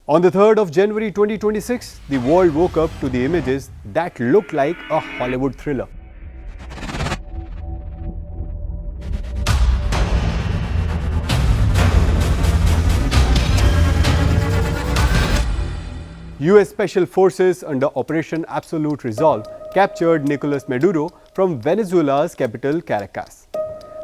On the 3rd of January 2026, the world woke up to the images that looked like a Hollywood thriller. US Special Forces under Operation Absolute Resolve captured Nicolas Maduro from Venezuela's capital Caracas.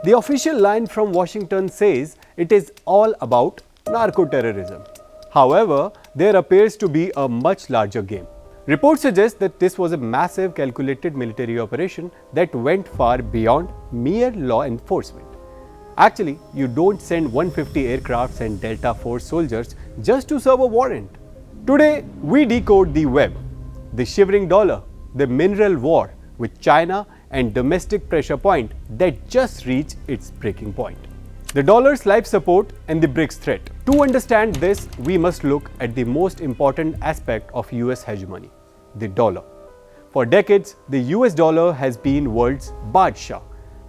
The official line from Washington says it is all about narco-terrorism. However, there appears to be a much larger game. Reports suggest that this was a massive calculated military operation that went far beyond mere law enforcement. Actually, you don't send 150 aircrafts and Delta Force soldiers just to serve a warrant. Today, we decode the web, the shivering dollar, the mineral war with China and domestic pressure point that just reached its breaking point. The dollar's life support and the BRICS threat. To understand this, we must look at the most important aspect of US hegemony, the dollar. For decades, the US dollar has been world's Badshah,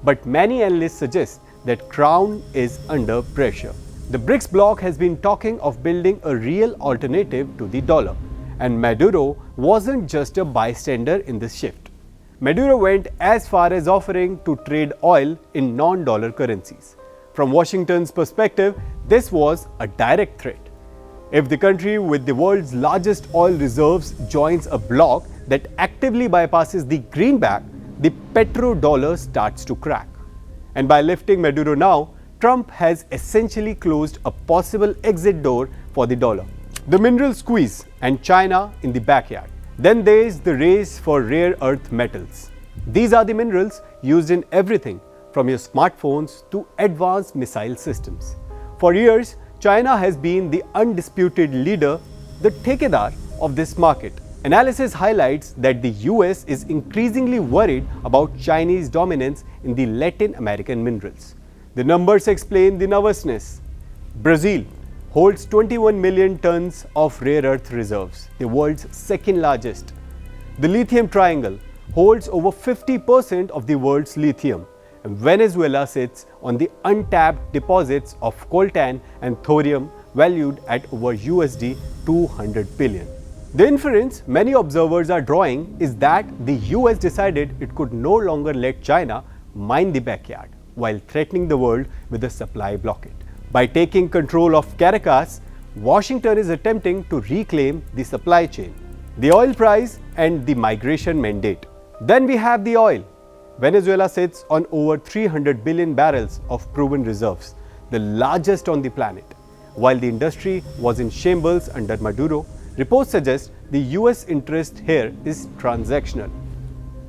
but many analysts suggest that crown is under pressure. The BRICS bloc has been talking of building a real alternative to the dollar, and Maduro wasn't just a bystander in this shift. Maduro went as far as offering to trade oil in non-dollar currencies. From Washington's perspective, this was a direct threat. If the country with the world's largest oil reserves joins a bloc that actively bypasses the greenback, the petrodollar starts to crack. And by lifting Maduro now, Trump has essentially closed a possible exit door for the dollar. The mineral squeeze and China in the backyard. Then there's the race for rare earth metals. These are the minerals used in everything from your smartphones to advanced missile systems. For years, China has been the undisputed leader, the takedar of this market. Analysis highlights that the US is increasingly worried about Chinese dominance in the Latin American minerals. The numbers explain the nervousness. Brazil holds 21 million tons of rare earth reserves, the world's second largest. The lithium triangle holds over 50% of the world's lithium. And Venezuela sits on the untapped deposits of coltan and thorium valued at over USD 200 billion. The inference many observers are drawing is that the US decided it could no longer let China mine the backyard, while threatening the world with a supply blockade. By taking control of Caracas, Washington is attempting to reclaim the supply chain, the oil price and the migration mandate. Then we have the oil. Venezuela sits on over 300 billion barrels of proven reserves, the largest on the planet. While the industry was in shambles under Maduro, reports suggest the US interest here is transactional,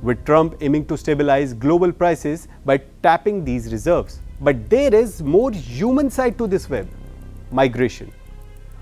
with Trump aiming to stabilize global prices by tapping these reserves. But there is more human side to this web: migration.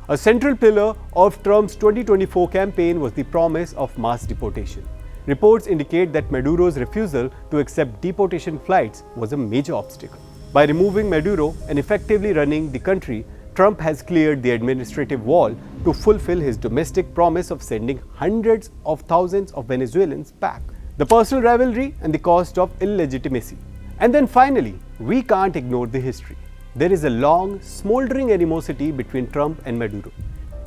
A central pillar of Trump's 2024 campaign was the promise of mass deportation. Reports indicate that Maduro's refusal to accept deportation flights was a major obstacle. By removing Maduro and effectively running the country, Trump has cleared the administrative wall to fulfill his domestic promise of sending hundreds of thousands of Venezuelans back. The personal rivalry and the cost of illegitimacy. And then finally, we can't ignore the history. There is a long, smoldering animosity between Trump and Maduro.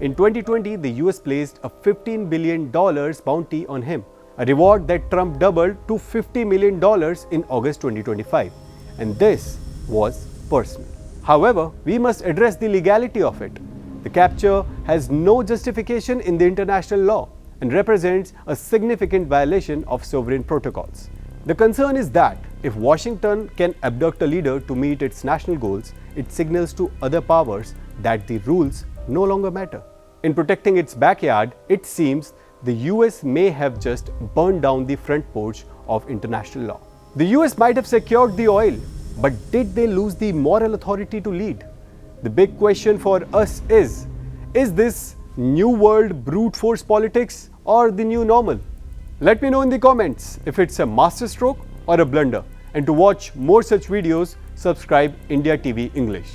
In 2020, the US placed a $15 billion bounty on him, a reward that Trump doubled to $50 million in August 2025. And this was personal. However, we must address the legality of it. The capture has no justification in the international law and represents a significant violation of sovereign protocols. The concern is that if Washington can abduct a leader to meet its national goals, it signals to other powers that the rules no longer matter. In protecting its backyard, it seems the US may have just burned down the front porch of international law. The US might have secured the oil, but did they lose the moral authority to lead? The big question for us is this new world brute force politics or the new normal? Let me know in the comments if it's a masterstroke or a blunder. And to watch more such videos, subscribe India TV English.